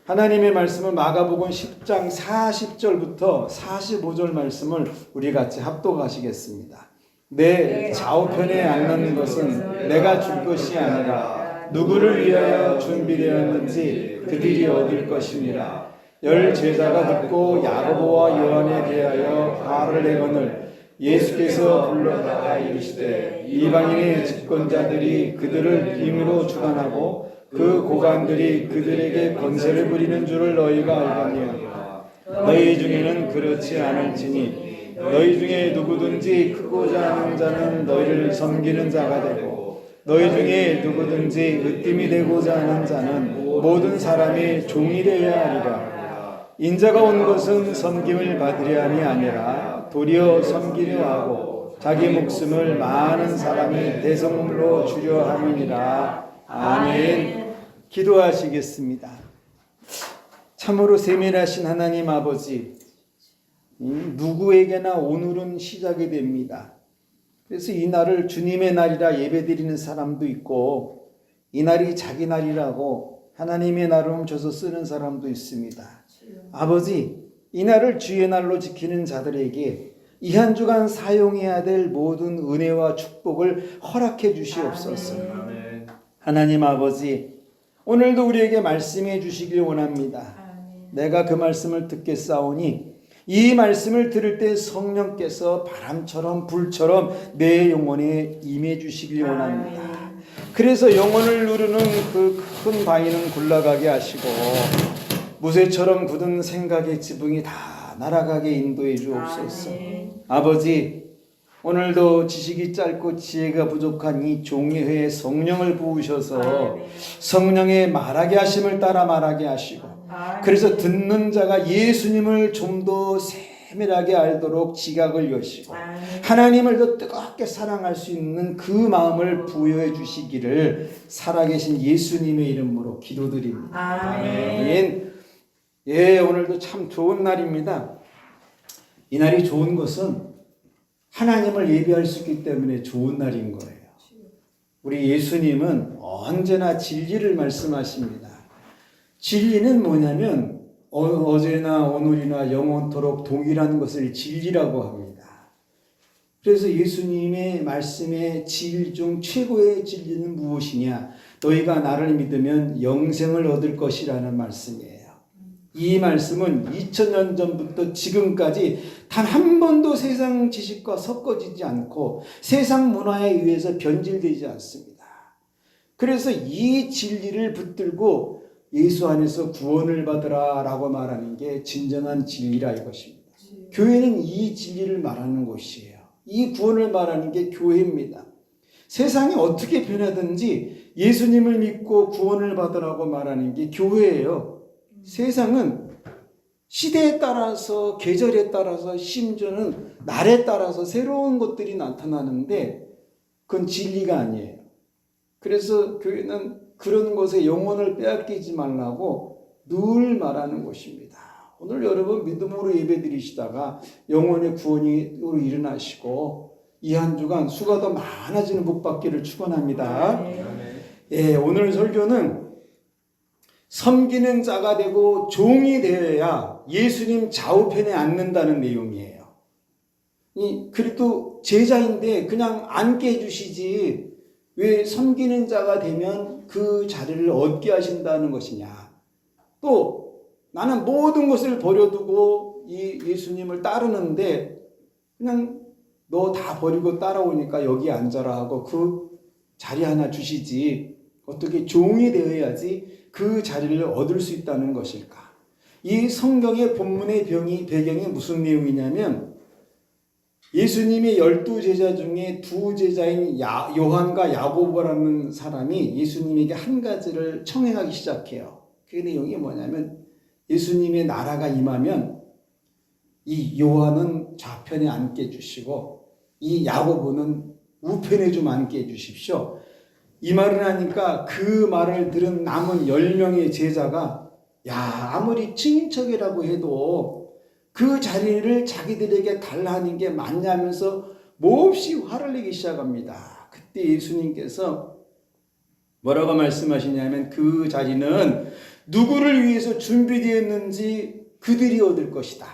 하나님의 말씀은 마가복음 10장 40절부터 45절 말씀을 우리 같이 합독하시겠습니다. 내 좌우편에 앉는 것은 내가 줄 것이 아니라 누구를 위하여 준비되었는지 그들이 얻을 것입니다. 열 제자가 듣고 야고보와 요한에 대하여 화를 내거늘 예수께서 불러다가 이르시되 이방인의 집권자들이 그들을 빙으로 주관하고 그 고관들이 그들에게 권세를 부리는 줄을 너희가 알거니와 너희 중에는 그렇지 않을지니 너희 중에 누구든지 크고자 하는 자는 너희를 섬기는 자가 되고 너희 중에 누구든지 으뜸이 되고자 하는 자는 모든 사람의 종이 되어야 하리라. 인자가 온 것은 섬김을 받으려 함이 아니라 도리어 섬기려 하고 자기 목숨을 많은 사람의 대성물로 주려 함이니라. 아멘. 기도하시겠습니다. 참으로 세밀하신 하나님 아버지, 누구에게나 오늘은 시작이 됩니다. 그래서 이 날을 주님의 날이라 예배드리는 사람도 있고 이 날이 자기 날이라고 하나님의 날로 훔쳐서 쓰는 사람도 있습니다. 아버지, 이 날을 주의 날로 지키는 자들에게 이 한 주간 사용해야 될 모든 은혜와 축복을 허락해 주시옵소서. 하나님 아버지, 오늘도 우리에게 말씀해 주시길 원합니다. 내가 그 말씀을 듣겠사오니 이 말씀을 들을 때 성령께서 바람처럼 불처럼 내 영혼에 임해 주시길 원합니다. 그래서 영혼을 누르는 그 큰 바위는 굴러가게 하시고 무쇠처럼 굳은 생각의 지붕이 다 날아가게 인도해 주옵소서. 아버지, 오늘도 지식이 짧고 지혜가 부족한 이 종회에 성령을 부으셔서 성령의 말하게 하심을 따라 말하게 하시고 그래서 듣는 자가 예수님을 좀 더 세밀하게 알도록 지각을 여시고 하나님을 더 뜨겁게 사랑할 수 있는 그 마음을 부여해 주시기를 살아계신 예수님의 이름으로 기도드립니다. 아멘. 예, 오늘도 참 좋은 날입니다. 이 날이 좋은 것은 하나님을 예배할 수 있기 때문에 좋은 날인 거예요. 우리 예수님은 언제나 진리를 말씀하십니다. 진리는 뭐냐면 어제나 오늘이나 영원토록 동일한 것을 진리라고 합니다. 그래서 예수님의 말씀의 진리 중 최고의 진리는 무엇이냐? 너희가 나를 믿으면 영생을 얻을 것이라는 말씀이에요. 이 말씀은 2000년 전부터 지금까지 단 한 번도 세상 지식과 섞어지지 않고 세상 문화에 의해서 변질되지 않습니다. 그래서 이 진리를 붙들고 예수 안에서 구원을 받으라 라고 말하는 게 진정한 진리라 이것입니다. 교회는 이 진리를 말하는 곳이에요. 이 구원을 말하는 게 교회입니다. 세상이 어떻게 변하든지 예수님을 믿고 구원을 받으라고 말하는 게 교회예요. 세상은 시대에 따라서 계절에 따라서 심지어는 날에 따라서 새로운 것들이 나타나는데 그건 진리가 아니에요. 그래서 교회는 그런 것에 영혼을 빼앗기지 말라고 늘 말하는 것입니다. 오늘 여러분 믿음으로 예배드리시다가 영혼의 구원으로 일어나시고 이 한 주간 수가 더 많아지는 복 받기를 축원합니다. 예, 오늘 설교는 섬기는 자가 되고 종이 되어야 예수님 좌우편에 앉는다는 내용이에요. 그래도 제자인데 그냥 앉게 해주시지 왜 섬기는 자가 되면 그 자리를 얻게 하신다는 것이냐. 또 나는 모든 것을 버려두고 이 예수님을 따르는데 그냥 너 다 버리고 따라오니까 여기 앉아라 하고 그 자리 하나 주시지 어떻게 종이 되어야지 그 자리를 얻을 수 있다는 것일까. 이 성경의 본문의 배경이 무슨 내용이냐면 예수님의 12제자 중에 두 제자인 요한과 야고보라는 사람이 예수님에게 한 가지를 청행하기 시작해요. 그 내용이 뭐냐면 예수님의 나라가 임하면 이 요한은 좌편에 앉게 해주시고 이 야고보는 우편에 좀 앉게 해주십시오. 이 말을 하니까 그 말을 들은 남은 10명의 제자가 아무리 친인척이라고 해도 그 자리를 자기들에게 달라는 게 맞냐면서 몹시 화를 내기 시작합니다. 그때 예수님께서 뭐라고 말씀하시냐면 그 자리는 누구를 위해서 준비되었는지 그들이 얻을 것이다.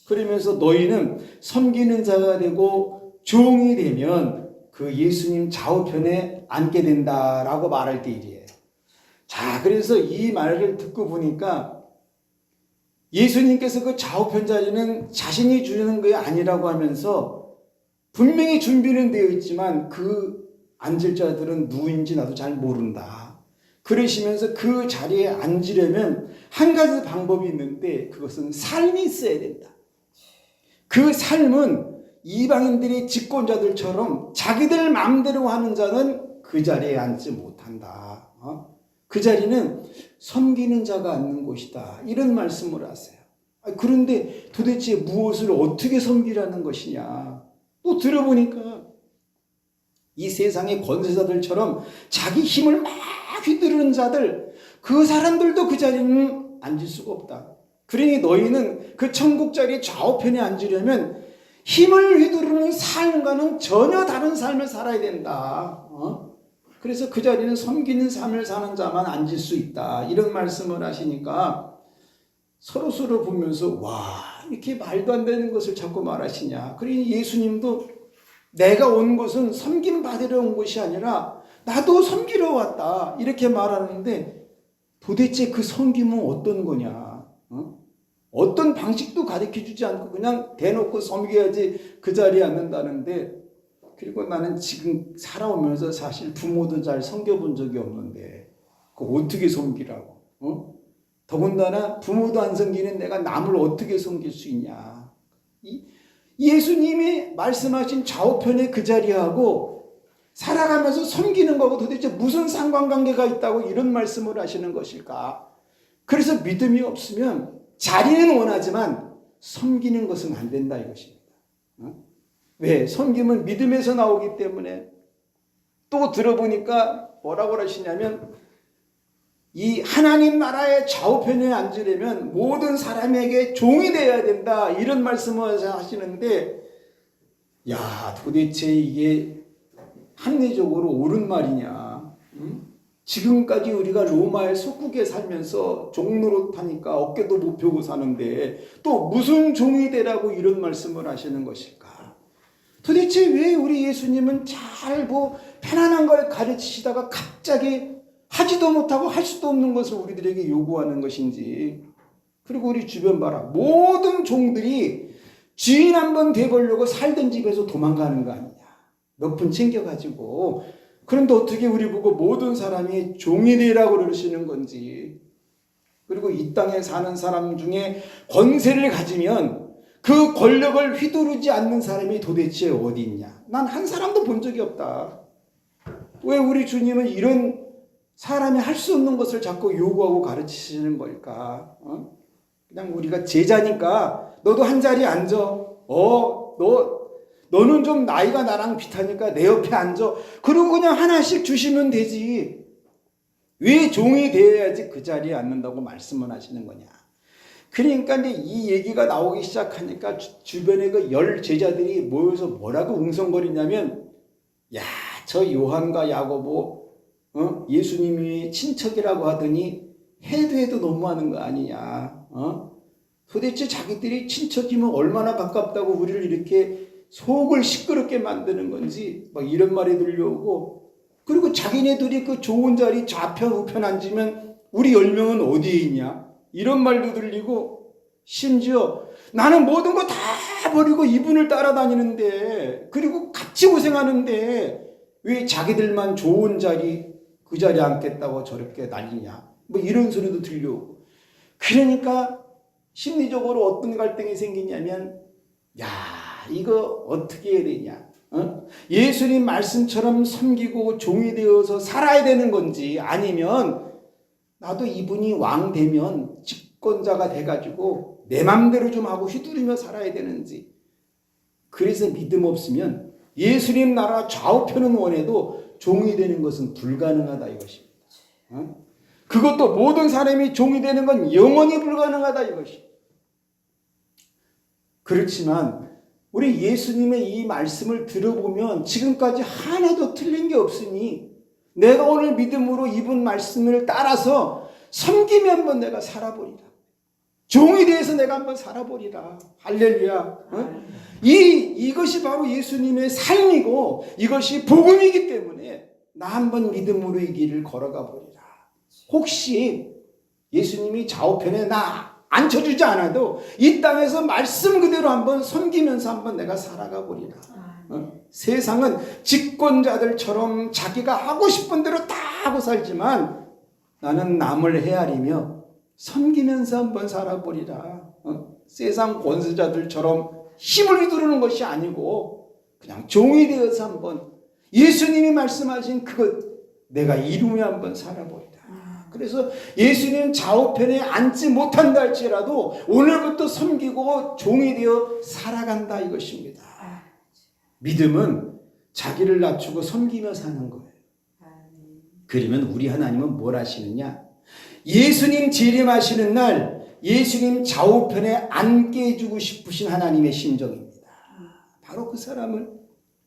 그러면서 너희는 섬기는 자가 되고 종이 되면 그 예수님 좌우편에 앉게 된다라고 말할 때 일이에요. 자, 그래서 이 말을 듣고 보니까 예수님께서 그 좌우편 자리는 자신이 주는 게 아니라고 하면서 분명히 준비는 되어 있지만 그 앉을 자들은 누구인지 나도 잘 모른다. 그러시면서 그 자리에 앉으려면 한 가지 방법이 있는데 그것은 삶이 있어야 된다. 그 삶은 이방인들의 집권자들처럼 자기들 마음대로 하는 자는 그 자리에 앉지 못한다. 그 자리는 섬기는 자가 앉는 곳이다. 이런 말씀을 하세요. 그런데 도대체 무엇을 어떻게 섬기라는 것이냐. 또 들어보니까 이 세상의 권세자들처럼 자기 힘을 막 휘두르는 자들, 그 사람들도 그 자리는 앉을 수가 없다. 그러니 너희는 그 천국 자리 좌우편에 앉으려면 힘을 휘두르는 삶과는 전혀 다른 삶을 살아야 된다. 그래서 그 자리는 섬기는 삶을 사는 자만 앉을 수 있다. 이런 말씀을 하시니까 서로 보면서 와, 이렇게 말도 안 되는 것을 자꾸 말하시냐. 그러니 예수님도 내가 온 곳은 섬김 받으러 온 것이 아니라 나도 섬기러 왔다. 이렇게 말하는데 도대체 그 섬김은 어떤 거냐. 어떤 방식도 가르쳐주지 않고 그냥 대놓고 섬겨야지 그 자리에 앉는다는데, 그리고 나는 지금 살아오면서 사실 부모도 잘 섬겨본 적이 없는데 그거 어떻게 섬기라고. 더군다나 부모도 안 섬기는 내가 남을 어떻게 섬길 수 있냐. 예수님이 말씀하신 좌우편의 그 자리하고 살아가면서 섬기는 거하고 도대체 무슨 상관관계가 있다고 이런 말씀을 하시는 것일까. 그래서 믿음이 없으면 자리는 원하지만 섬기는 것은 안 된다 이것입니다. 왜? 섬김은 믿음에서 나오기 때문에. 또 들어보니까 뭐라고 하시냐면 이 하나님 나라의 좌우편에 앉으려면 모든 사람에게 종이 되어야 된다 이런 말씀을 하시는데, 야, 도대체 이게 합리적으로 옳은 말이냐. 지금까지 우리가 로마의 속국에 살면서 종노릇하니까 어깨도 못 펴고 사는데 또 무슨 종이 되라고 이런 말씀을 하시는 것일까. 도대체 왜 우리 예수님은 잘 편안한 걸 가르치시다가 갑자기 하지도 못하고 할 수도 없는 것을 우리들에게 요구하는 것인지. 그리고 우리 주변 봐라. 모든 종들이 주인 한번 돼보려고 살던 집에서 도망가는 거 아니냐. 몇 푼 챙겨가지고. 그런데 어떻게 우리 보고 모든 사람이 종이 되라고 그러시는 건지. 그리고 이 땅에 사는 사람 중에 권세를 가지면 그 권력을 휘두르지 않는 사람이 도대체 어디 있냐. 난 한 사람도 본 적이 없다. 왜 우리 주님은 이런 사람이 할 수 없는 것을 자꾸 요구하고 가르치시는 걸까? 그냥 우리가 제자니까 너도 한 자리에 앉아. 너는 좀 나이가 나랑 비슷하니까 내 옆에 앉아. 그리고 그냥 하나씩 주시면 되지. 왜 종이 되어야지 그 자리에 앉는다고 말씀을 하시는 거냐. 그러니까 이제 이 얘기가 나오기 시작하니까 주변에 그 10 제자들이 모여서 뭐라고 웅성거리냐면, 야, 저 요한과 야고보 예수님이 친척이라고 하더니 해도 너무하는 거 아니냐. 도대체 자기들이 친척이면 얼마나 가깝다고 우리를 이렇게 속을 시끄럽게 만드는 건지 막 이런 말이 들려오고, 그리고 자기네들이 그 좋은 자리 좌편 우편 앉으면 우리 10명은 어디에 있냐 이런 말도 들리고, 심지어 나는 모든 거 다 버리고 이분을 따라다니는데, 그리고 같이 고생하는데 왜 자기들만 좋은 자리 그 자리에 앉겠다고 저렇게 난리냐, 뭐 이런 소리도 들려오고. 그러니까 심리적으로 어떤 갈등이 생기냐면, 야, 이거 어떻게 해야 되냐. 예수님 말씀처럼 섬기고 종이 되어서 살아야 되는 건지, 아니면 나도 이분이 왕 되면 집권자가 돼가지고 내 맘대로 좀 하고 휘두르며 살아야 되는지. 그래서 믿음 없으면 예수님 나라 좌우편은 원해도 종이 되는 것은 불가능하다 이것입니다. 그것도 모든 사람이 종이 되는 건 영원히 불가능하다 이것이. 그렇지만 우리 예수님의 이 말씀을 들어보면 지금까지 하나도 틀린 게 없으니 내가 오늘 믿음으로 이분 말씀을 따라서 섬김이 한번 내가 살아보리라. 종이 대해서 내가 한번 살아보리라. 할렐루야. 이것이 바로 예수님의 삶이고 이것이 복음이기 때문에 나 한번 믿음으로 이 길을 걸어가 보리라. 혹시 예수님이 좌우편에 나 앉혀주지 않아도 이 땅에서 말씀 그대로 한번 섬기면서 한번 내가 살아가 보리라. 세상은 집권자들처럼 자기가 하고 싶은 대로 다 하고 살지만 나는 남을 헤아리며 섬기면서 한번 살아보리라. 세상 권세자들처럼 힘을 휘두르는 것이 아니고 그냥 종이 되어서 한번 예수님이 말씀하신 그것 내가 이루며 한번 살아보리라. 그래서 예수님 좌우편에 앉지 못한다 할지라도 오늘부터 섬기고 종이 되어 살아간다 이것입니다. 믿음은 자기를 낮추고 섬기며 사는 거예요. 그러면 우리 하나님은 뭘 하시느냐? 예수님 재림하시는 날 예수님 좌우편에 앉게 해주고 싶으신 하나님의 심정입니다. 바로 그 사람을.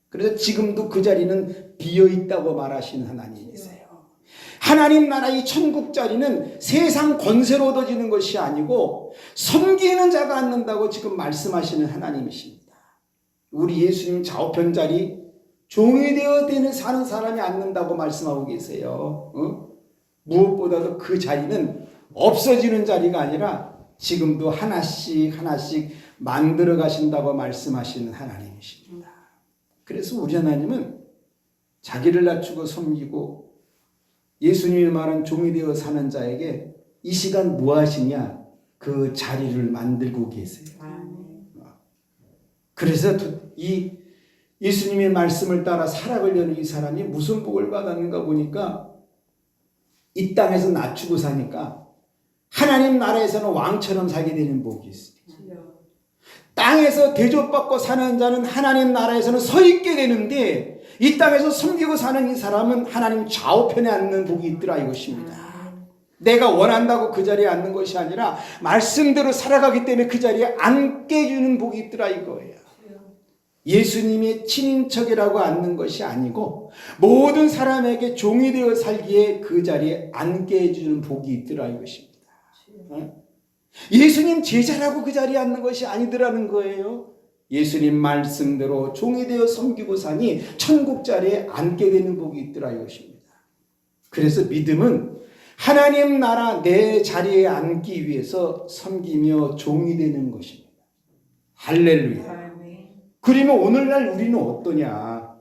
그래서 지금도 그 자리는 비어있다고 말하시는 하나님이세요. 하나님 나라 이 천국 자리는 세상 권세로 얻어지는 것이 아니고 섬기는 자가 앉는다고 지금 말씀하시는 하나님이십니다. 우리 예수님 좌우편 자리 종이 되어 사는 사람이 앉는다고 말씀하고 계세요. 무엇보다도 그 자리는 없어지는 자리가 아니라 지금도 하나씩 하나씩 만들어 가신다고 말씀하시는 하나님이십니다. 그래서 우리 하나님은 자기를 낮추고 섬기고 예수님이 말한 종이 되어 사는 자에게 이 시간 뭐 하시냐? 그 자리를 만들고 계세요. 그래서 이 예수님의 말씀을 따라 살아가려는 이 사람이 무슨 복을 받았는가 보니까 이 땅에서 낮추고 사니까 하나님 나라에서는 왕처럼 살게 되는 복이 있어요. 땅에서 대접받고 사는 자는 하나님 나라에서는 서 있게 되는데 이 땅에서 섬기고 사는 이 사람은 하나님 좌우편에 앉는 복이 있더라 이것입니다. 내가 원한다고 그 자리에 앉는 것이 아니라 말씀대로 살아가기 때문에 그 자리에 앉게 해주는 복이 있더라 이거예요. 예수님의 친인척이라고 앉는 것이 아니고 모든 사람에게 종이 되어 살기에 그 자리에 앉게 해주는 복이 있더라 이것입니다. 예수님 제자라고 그 자리에 앉는 것이 아니더라는 거예요. 예수님 말씀대로 종이 되어 섬기고 사니 천국 자리에 앉게 되는 복이 있더라 이것입니다. 그래서 믿음은 하나님 나라 내 자리에 앉기 위해서 섬기며 종이 되는 것입니다. 할렐루야. 그러면 오늘날 우리는 어떠냐?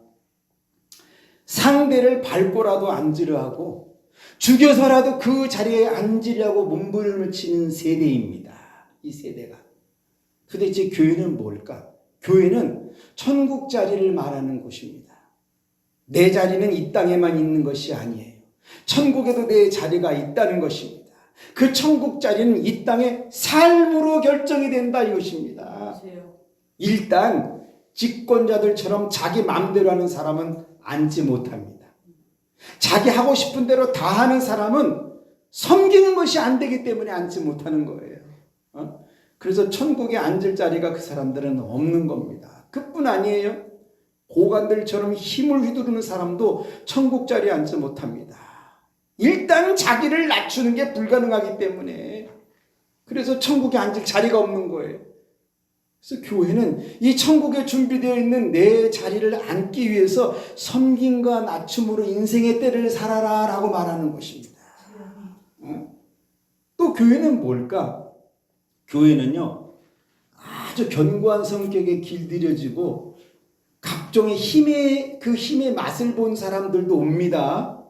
상대를 밟고라도 앉으려 하고 죽여서라도 그 자리에 앉으려고 몸부림을 치는 세대입니다. 이 세대가. 도대체 교회는 뭘까? 교회는 천국 자리를 말하는 곳입니다. 내 자리는 이 땅에만 있는 것이 아니에요. 천국에도 내 자리가 있다는 것입니다. 그 천국 자리는 이 땅의 삶으로 결정이 된다 이것입니다. 일단 집권자들처럼 자기 마음대로 하는 사람은 앉지 못합니다. 자기 하고 싶은 대로 다 하는 사람은 섬기는 것이 안 되기 때문에 앉지 못하는 거예요. 그래서 천국에 앉을 자리가 그 사람들은 없는 겁니다. 그뿐 아니에요. 고관들처럼 힘을 휘두르는 사람도 천국 자리에 앉지 못합니다. 일단 자기를 낮추는 게 불가능하기 때문에 그래서 천국에 앉을 자리가 없는 거예요. 그래서 교회는 이 천국에 준비되어 있는 내 자리를 앉기 위해서 섬김과 낮춤으로 인생의 때를 살아라 라고 말하는 것입니다. 또 교회는 뭘까? 교회는요 아주 견고한 성격에 길들여지고 각종의 힘의 맛을 본 사람들도 옵니다.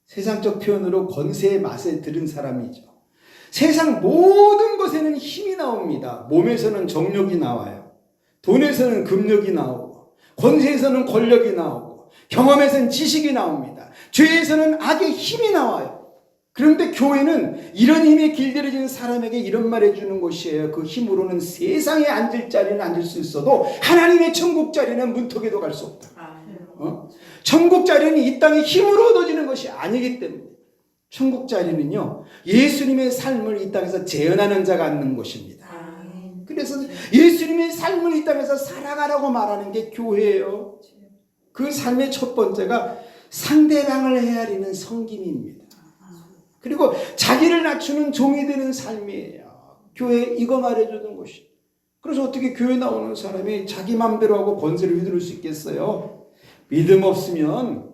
세상적 표현으로 권세의 맛에 들은 사람이죠. 세상 모든 것에는 힘이 나옵니다. 몸에서는 정력이 나와요. 돈에서는 금력이 나오고 권세에서는 권력이 나오고 경험에서는 지식이 나옵니다. 죄에서는 악의 힘이 나와요. 그런데 교회는 이런 힘에 길들여진 사람에게 이런 말 해주는 것이에요. 그 힘으로는 세상에 앉을 자리는 앉을 수 있어도 하나님의 천국 자리는 문턱에도 갈 수 없다. 천국 자리는 이 땅의 힘으로 얻어지는 것이 아니기 때문에 천국 자리는요 예수님의 삶을 이 땅에서 재현하는 자가 앉는 곳입니다. 그래서 예수님의 삶을 이 땅에서 살아가라고 말하는 게 교회예요. 그 삶의 첫 번째가 상대방을 헤아리는 섬김입니다. 그리고 자기를 낮추는 종이 되는 삶이에요. 교회 이거 말해주는 것이. 그래서 어떻게 교회 나오는 사람이 자기 마음대로 하고 권세를 휘두를 수 있겠어요? 믿음 없으면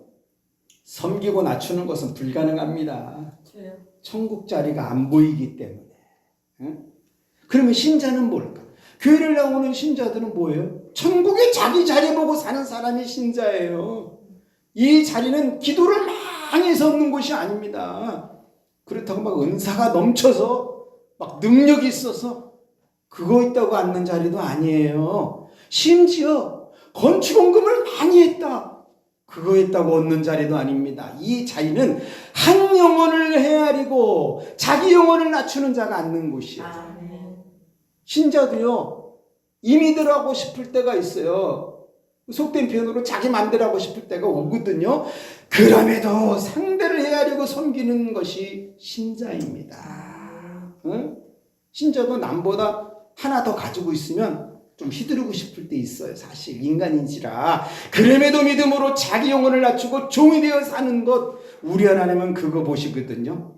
섬기고 낮추는 것은 불가능합니다. 천국 자리가 안 보이기 때문에. 응? 그러면 신자는 뭘까? 교회를 나오는 신자들은 뭐예요? 천국에 자기 자리 보고 사는 사람이 신자예요. 이 자리는 기도를 많이 해서 얻는 곳이 아닙니다. 그렇다고 막 은사가 넘쳐서 막 능력이 있어서 그거 있다고 앉는 자리도 아니에요. 심지어 건축원금을 많이 했다. 그거 있다고 얻는 자리도 아닙니다. 이 자리는 한 영혼을 헤아리고 자기 영혼을 낮추는 자가 앉는 곳이에요. 신자도요, 임의대로 하고 싶을 때가 있어요. 속된 표현으로 자기 마음대로 하고 싶을 때가 오거든요. 그럼에도 상대를 헤아리고 섬기는 것이 신자입니다. 응? 신자도 남보다 하나 더 가지고 있으면 좀 휘두르고 싶을 때 있어요. 사실 인간인지라. 그럼에도 믿음으로 자기 영혼을 낮추고 종이 되어 사는 것, 우리 하나님은 그거 보시거든요.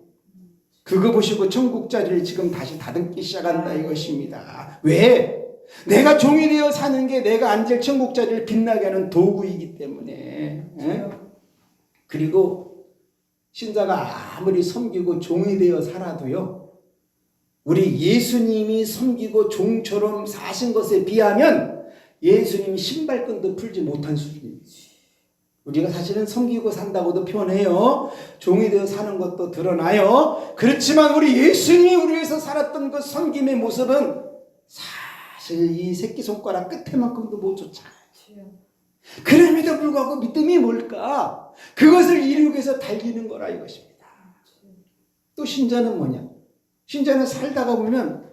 그거 보시고 천국 자리를 지금 다시 다듬기 시작한다 이것입니다. 왜? 내가 종이 되어 사는 게 내가 앉을 천국 자리를 빛나게 하는 도구이기 때문에. 그리고 신자가 아무리 섬기고 종이 되어 살아도요, 우리 예수님이 섬기고 종처럼 사신 것에 비하면 예수님이 신발끈도 풀지 못한 수준입니다. 우리가 사실은 섬기고 산다고도 표현해요. 종이 되어 사는 것도 드러나요. 그렇지만 우리 예수님이 우리 위해서 살았던 그 섬김의 모습은 사실 이 새끼손가락 끝에만큼도 못 쫓아가요. 그럼에도 불구하고 믿음이 뭘까? 그것을 이루기 위해서 달리는 거라 이것입니다. 또 신자는 뭐냐? 신자는 살다가 보면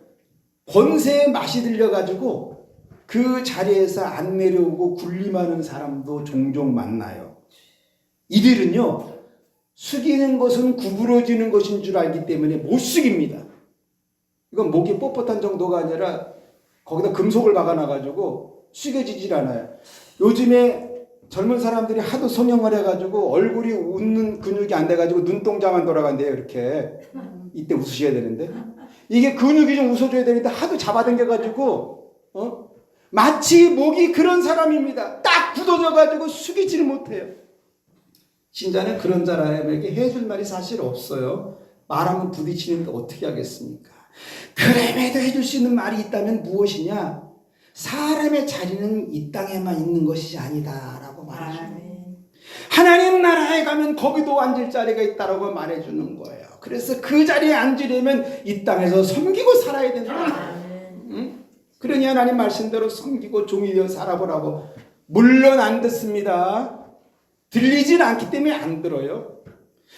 권세의 맛이 들려가지고 그 자리에서 안 내려오고 군림하는 사람도 종종 만나요. 이들은요, 숙이는 것은 구부러지는 것인 줄 알기 때문에 못 숙입니다. 이건 목이 뻣뻣한 정도가 아니라 거기다 금속을 박아놔가지고 숙여지질 않아요. 요즘에 젊은 사람들이 하도 성형을 해가지고 얼굴이 웃는 근육이 안 돼가지고 눈동자만 돌아간대요. 이렇게. 이때 웃으셔야 되는데. 이게 근육이 좀 웃어줘야 되는데 하도 잡아당겨가지고 마치 목이 그런 사람입니다. 딱 굳어져가지고 숙이지를 못해요. 신자는 그런 사람에게 해줄 말이 사실 없어요. 말하면 부딪히는데 어떻게 하겠습니까? 그럼에도 해줄 수 있는 말이 있다면 무엇이냐? 사람의 자리는 이 땅에만 있는 것이 아니다라고 말해줍니다. 하나님 나라에 가면 거기도 앉을 자리가 있다라고 말해주는 거예요. 그래서 그 자리에 앉으려면 이 땅에서 섬기고 살아야 된다. 응? 그러니 하나님 말씀대로 섬기고 종이 되어 살아보라고. 물론 안 듣습니다. 들리진 않기 때문에 안 들어요.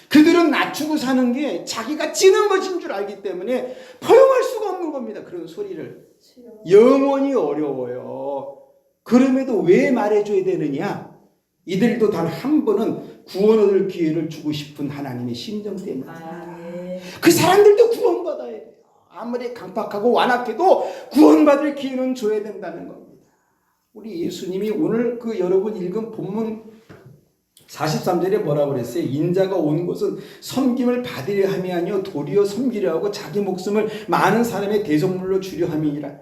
그들은 낮추고 사는 게 자기가 찌는 것인 줄 알기 때문에 포용할 수가 없는 겁니다. 그런 소리를. 영원히 어려워요. 그럼에도 왜 말해줘야 되느냐? 이들도 단 한 번은 구원 얻을 기회를 주고 싶은 하나님의 심정 때문입니다. 그 사람들도 구원받아야 돼요. 아무리 강팍하고 완악해도 구원받을 기회는 줘야 된다는 겁니다. 우리 예수님이 오늘 그 여러분 읽은 본문 43절에 뭐라고 그랬어요? 인자가 온 것은 섬김을 받으려 함이 아니요 도리어 섬기려 하고 자기 목숨을 많은 사람의 대속물로 주려 함이니라.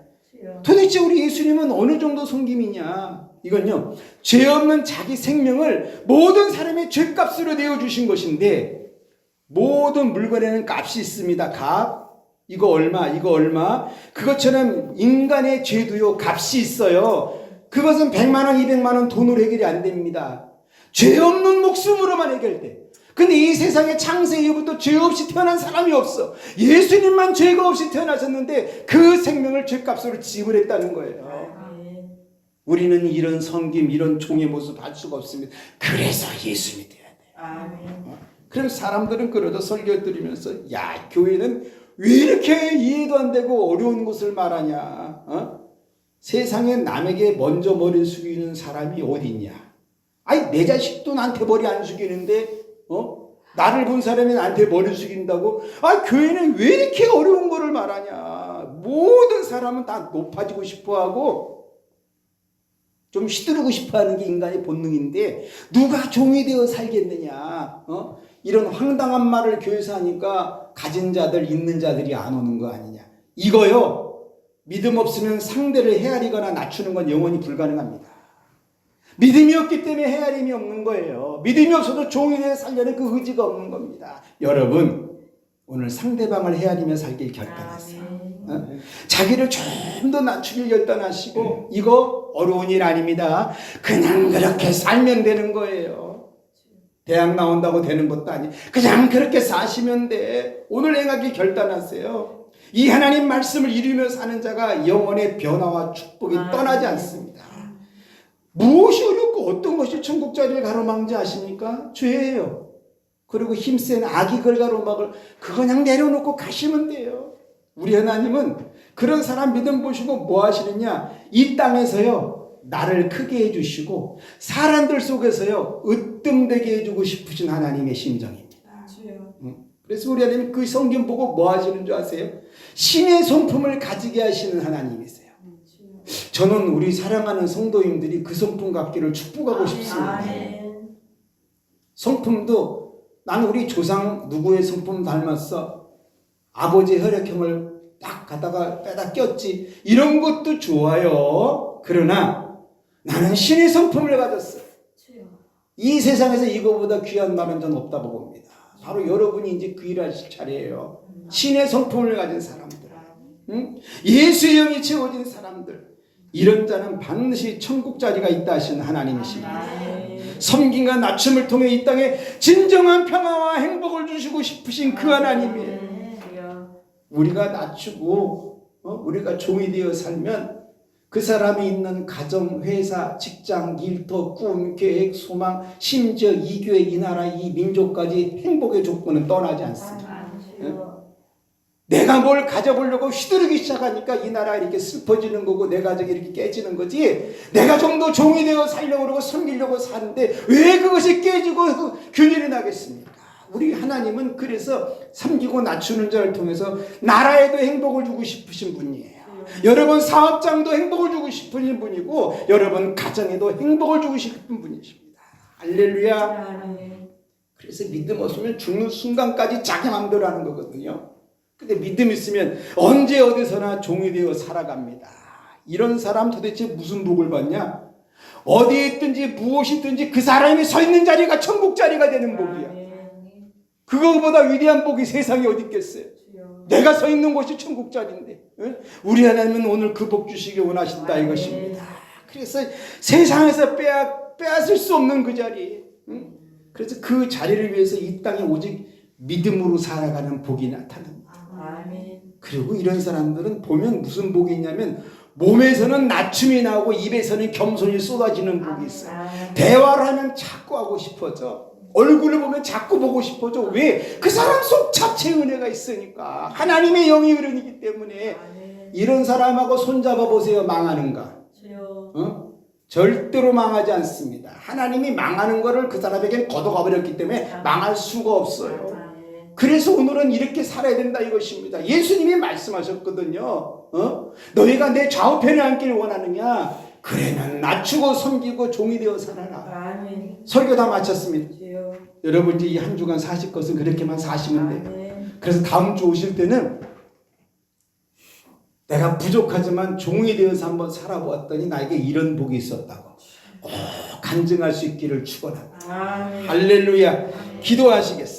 도대체 우리 예수님은 어느 정도 섬김이냐? 이건요, 죄 없는 자기 생명을 모든 사람의 죄값으로 내어주신 것인데, 모든 물건에는 값이 있습니다. 값. 이거 얼마, 이거 얼마. 그것처럼 인간의 죄도요, 값이 있어요. 그것은 100만 원, 200만 원 돈으로 해결이 안 됩니다. 죄 없는 목숨으로만 해결돼. 근데 이 세상에 창세 이후부터 죄 없이 태어난 사람이 없어. 예수님만 죄가 없이 태어나셨는데 그 생명을 죄값으로 지불했다는 거예요. 우리는 이런 섬김, 이런 종의 모습 할 수가 없습니다. 그래서 예수님이 돼야 돼요. 그럼 사람들은 그러다 설교 드리면서, 야, 교회는 왜 이렇게 이해도 안 되고 어려운 것을 말하냐? 세상에 남에게 먼저 머리 숙이는 사람이 어디 있냐? 아니, 내 자식도 나한테 머리 안 숙이는데, 나를 본 사람이 나한테 머리 숙인다고? 아, 교회는 왜 이렇게 어려운 거를 말하냐? 모든 사람은 다 높아지고 싶어 하고, 좀 휘두르고 싶어 하는 게 인간의 본능인데, 누가 종이 되어 살겠느냐? 이런 황당한 말을 교회에서 하니까 가진 자들, 있는 자들이 안 오는 거 아니냐. 이거요, 믿음 없으면 상대를 헤아리거나 낮추는 건 영원히 불가능합니다. 믿음이 없기 때문에 헤아림이 없는 거예요. 믿음이 없어도 종이 되어 살려는 그 의지가 없는 겁니다. 여러분, 오늘 상대방을 헤아리며 살길 결단하세요. 자기를 좀 더 낮추길 결단하시고, 이거 어려운 일 아닙니다. 그냥 그렇게 살면 되는 거예요. 대학 나온다고 되는 것도 아니, 그냥 그렇게 사시면 돼. 오늘 행하길 결단하세요. 이 하나님 말씀을 이루며 사는 자가 영혼의 변화와 축복이 떠나지 않습니다. 무엇이 어렵고 어떤 것이 천국 자리를 가로막는지 아십니까? 죄예요. 그리고 힘센 악이 그걸 가로막을, 그거 그냥 내려놓고 가시면 돼요. 우리 하나님은 그런 사람 믿음 보시고 뭐 하시느냐, 이 땅에서요 나를 크게 해주시고 사람들 속에서요 으뜸되게 해주고 싶으신 하나님의 심정입니다. 그래서 우리 하나님 그 성경 보고 뭐 하시는 줄 아세요? 신의 성품을 가지게 하시는 하나님이세요. 저는 우리 사랑하는 성도님들이 그 성품 갖기를 축복하고 싶습니다. 성품도, 나는 우리 조상 누구의 성품 닮았어, 아버지의 혈액형을 딱 가다가 빼다 꼈지, 이런 것도 좋아요. 그러나 나는 신의 성품을 가졌어요. 이 세상에서 이거보다 귀한 말은 전 없다고 봅니다. 바로 여러분이 이제 그 일하실 차례예요. 신의 성품을 가진 사람들, 예수의 영이 채워진 사람들, 이런 자는 반드시 천국 자리가 있다 하시는 하나님이십니다. 섬김과 낮춤을 통해 이 땅에 진정한 평화와 행복을 주시고 싶으신 그 하나님이에요. 우리가 낮추고 우리가 종이 되어 살면 그 사람이 있는 가정, 회사, 직장, 일터, 꿈, 계획, 소망, 심지어 이 교회, 이 나라, 이 민족까지 행복의 조건은 떠나지 않습니다. 내가 뭘 가져보려고 휘두르기 시작하니까 이 나라가 이렇게 슬퍼지는 거고 내 가족이 이렇게 깨지는 거지, 내가 좀 더 종이 되어 살려고 그러고 섬기려고 사는데 왜 그것이 깨지고 균일이 나겠습니까? 우리 하나님은 그래서 섬기고 낮추는 자를 통해서 나라에도 행복을 주고 싶으신 분이에요. 여러분 사업장도 행복을 주고 싶으신 분이고, 여러분 가정에도 행복을 주고 싶은 분이십니다. 할렐루야. 그래서 믿음 없으면 죽는 순간까지 자기 마음대로 하는 거거든요. 근데 믿음 있으면 언제 어디서나 종이 되어 살아갑니다. 이런 사람 도대체 무슨 복을 받냐? 어디에 있든지 무엇이 있든지 그 사람이 서 있는 자리가 천국 자리가 되는 복이야. 그거보다 위대한 복이 세상에 어디 있겠어요? 내가 서 있는 곳이 천국 자리인데, 우리 하나님은 오늘 그 복 주시기 원하신다 이것입니다. 그래서 세상에서 빼앗을 수 없는 그 자리, 그래서 그 자리를 위해서 이 땅에 오직 믿음으로 살아가는 복이 나타납니다. 그리고 이런 사람들은 보면 무슨 복이 있냐면, 몸에서는 낮춤이 나오고 입에서는 겸손이 쏟아지는 복이 있어요. 대화를 하면 자꾸 하고 싶어져. 얼굴을 보면 자꾸 보고 싶어져. 왜? 그 사람 속 자체 은혜가 있으니까. 하나님의 영이 흐르기 때문에. 이런 사람하고 손잡아 보세요. 망하는가? 절대로 망하지 않습니다. 하나님이 망하는 거를 그 사람에겐 걷어가 버렸기 때문에 망할 수가 없어요. 그래서 오늘은 이렇게 살아야 된다 이것입니다. 예수님이 말씀하셨거든요. 너희가 내 좌우편에 앉기를 원하느냐? 그러면 낮추고 섬기고 종이 되어 살아라. 설교 다 마쳤습니다. 여러분 이제 이 한 주간 사실 것은 그렇게만 사시면 돼요. 그래서 다음 주 오실 때는 내가 부족하지만 종이 되어서 한번 살아보았더니 나에게 이런 복이 있었다고 꼭 간증할 수 있기를 축원합니다. 할렐루야. 기도하시겠어요?